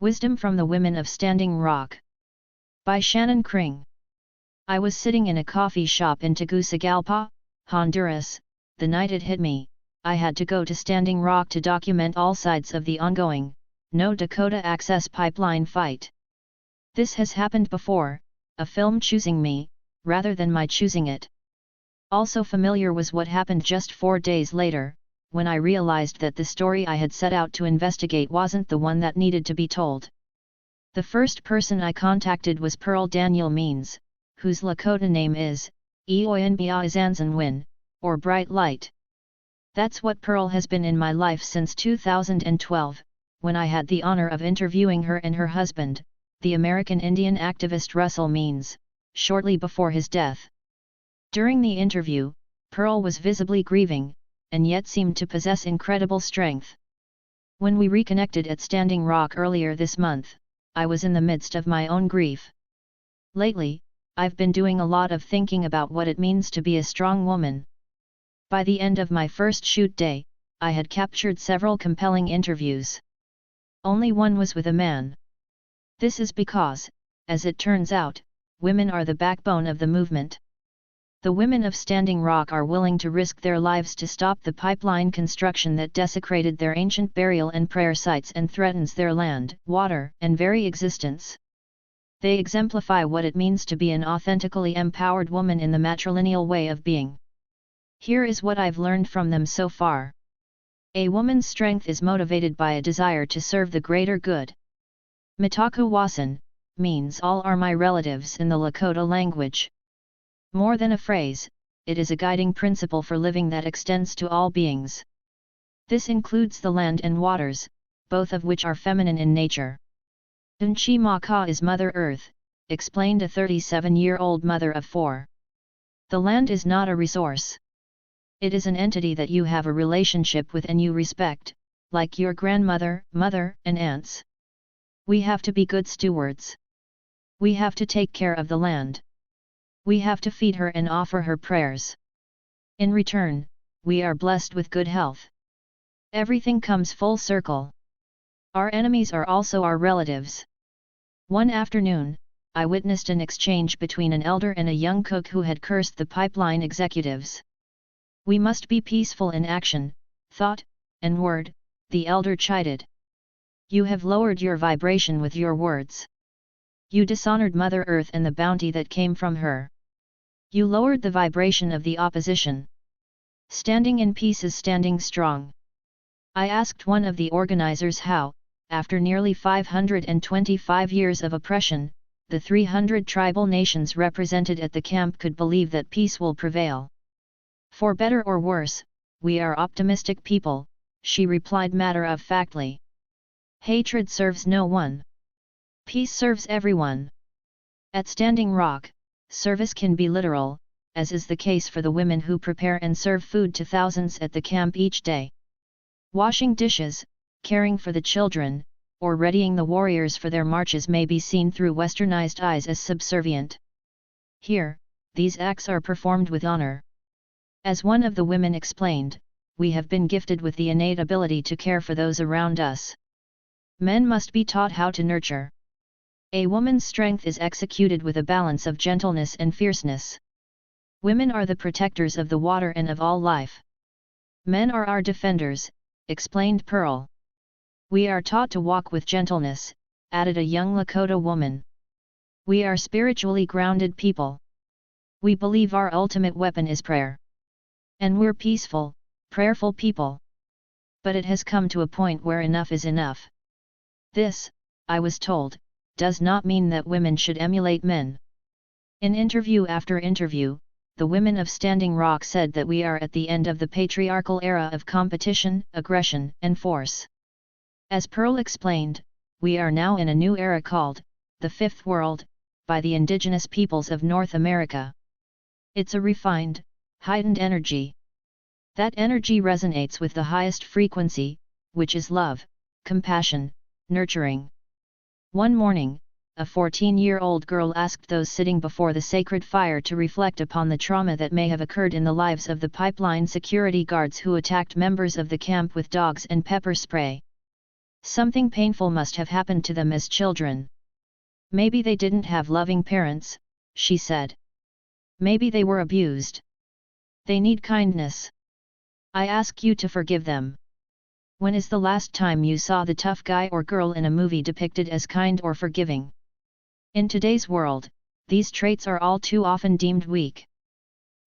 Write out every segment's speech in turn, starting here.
Wisdom from the Women of Standing Rock. By Shannon Kring. I was sitting in a coffee shop in Tegucigalpa, Honduras, the night it hit me. I had to go to Standing Rock to document all sides of the ongoing, North Dakota Access Pipeline fight. This has happened before, a film choosing me, rather than my choosing it. Also familiar was what happened just 4 days later, when I realized that the story I had set out to investigate wasn't the one that needed to be told. The first person I contacted was Pearl Daniel Means, whose Lakota name is Eoyanbiazanzanwin, or Bright Light. That's what Pearl has been in my life since 2012, when I had the honor of interviewing her and her husband, the American Indian activist Russell Means, shortly before his death. During the interview, Pearl was visibly grieving, and yet seemed to possess incredible strength. When we reconnected at Standing Rock earlier this month, I was in the midst of my own grief. Lately, I've been doing a lot of thinking about what it means to be a strong woman. By the end of my first shoot day, I had captured several compelling interviews. Only one was with a man. This is because, as it turns out, women are the backbone of the movement. The women of Standing Rock are willing to risk their lives to stop the pipeline construction that desecrated their ancient burial and prayer sites and threatens their land, water, and very existence. They exemplify what it means to be an authentically empowered woman in the matrilineal way of being. Here is what I've learned from them so far. A woman's strength is motivated by a desire to serve the greater good. Mitaka Wasan means all are my relatives in the Lakota language. More than a phrase, it is a guiding principle for living that extends to all beings. This includes the land and waters, both of which are feminine in nature. Unchi Maka is Mother Earth, explained a 37-year-old mother of 4. The land is not a resource. It is an entity that you have a relationship with and you respect, like your grandmother, mother, and aunts. We have to be good stewards. We have to take care of the land. We have to feed her and offer her prayers. In return, we are blessed with good health. Everything comes full circle. Our enemies are also our relatives. One afternoon, I witnessed an exchange between an elder and a young cook who had cursed the pipeline executives. We must be peaceful in action, thought, and word, the elder chided. You have lowered your vibration with your words. You dishonored Mother Earth and the bounty that came from her. You lowered the vibration of the opposition. Standing in peace is standing strong. I asked one of the organizers how, after nearly 525 years of oppression, the 300 tribal nations represented at the camp could believe that peace will prevail. For better or worse, we are optimistic people, she replied matter-of-factly. Hatred serves no one. Peace serves everyone. At Standing Rock, service can be literal, as is the case for the women who prepare and serve food to thousands at the camp each day. Washing dishes, caring for the children, or readying the warriors for their marches may be seen through westernized eyes as subservient. Here, these acts are performed with honor. As one of the women explained, we have been gifted with the innate ability to care for those around us. Men must be taught how to nurture. A woman's strength is executed with a balance of gentleness and fierceness. Women are the protectors of the water and of all life. Men are our defenders, explained Pearl. We are taught to walk with gentleness, added a young Lakota woman. We are spiritually grounded people. We believe our ultimate weapon is prayer. And we're peaceful, prayerful people. But it has come to a point where enough is enough. This, I was told, does not mean that women should emulate men. In interview after interview, the women of Standing Rock said that we are at the end of the patriarchal era of competition, aggression, and force. As Pearl explained, we are now in a new era called, the Fifth World, by the indigenous peoples of North America. It's a refined, heightened energy. That energy resonates with the highest frequency, which is love, compassion, nurturing. One morning, a 14-year-old girl asked those sitting before the sacred fire to reflect upon the trauma that may have occurred in the lives of the pipeline security guards who attacked members of the camp with dogs and pepper spray. Something painful must have happened to them as children. Maybe they didn't have loving parents, she said. Maybe they were abused. They need kindness. I ask you to forgive them. When is the last time you saw the tough guy or girl in a movie depicted as kind or forgiving? In today's world, these traits are all too often deemed weak.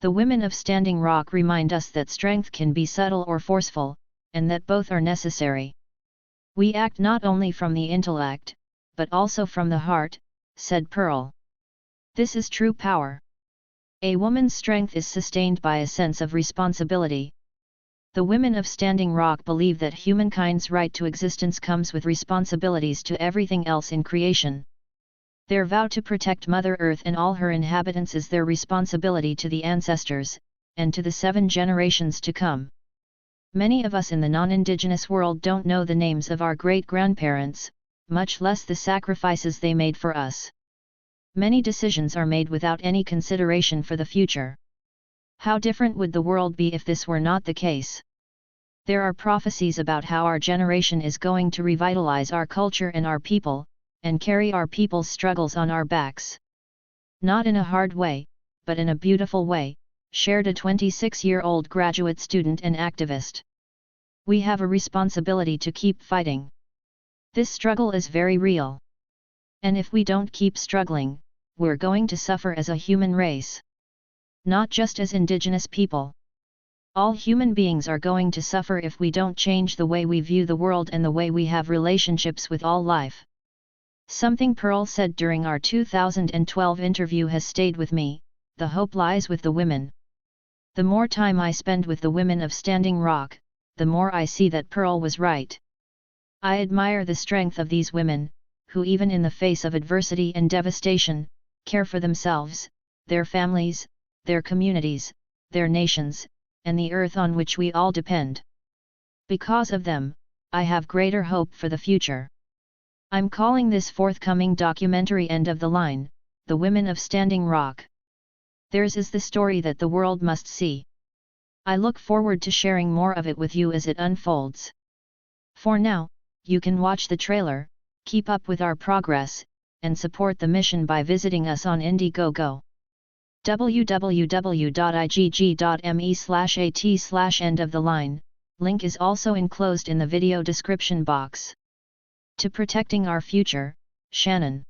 The women of Standing Rock remind us that strength can be subtle or forceful, and that both are necessary. We act not only from the intellect, but also from the heart, said Pearl. This is true power. A woman's strength is sustained by a sense of responsibility. The women of Standing Rock believe that humankind's right to existence comes with responsibilities to everything else in creation. Their vow to protect Mother Earth and all her inhabitants is their responsibility to the ancestors, and to the 7 generations to come. Many of us in the non-indigenous world don't know the names of our great-grandparents, much less the sacrifices they made for us. Many decisions are made without any consideration for the future. How different would the world be if this were not the case? There are prophecies about how our generation is going to revitalize our culture and our people, and carry our people's struggles on our backs. Not in a hard way, but in a beautiful way, shared a 26-year-old graduate student and activist. We have a responsibility to keep fighting. This struggle is very real. And if we don't keep struggling, we're going to suffer as a human race. Not just as indigenous people. All human beings are going to suffer if we don't change the way we view the world and the way we have relationships with all life. Something Pearl said during our 2012 interview has stayed with me: the hope lies with the women. The more time I spend with the women of Standing Rock, the more I see that Pearl was right. I admire the strength of these women, who even in the face of adversity and devastation, care for themselves, their families, their communities, their nations, and the earth on which we all depend. Because of them, I have greater hope for the future. I'm calling this forthcoming documentary End of the Line, The Women of Standing Rock. Theirs is the story that the world must see. I look forward to sharing more of it with you as it unfolds. For now, you can watch the trailer, keep up with our progress, and support the mission by visiting us on Indiegogo. www.igg.me/at/end-of-the-line, link is also enclosed in the video description box. To protecting our future, Shannon.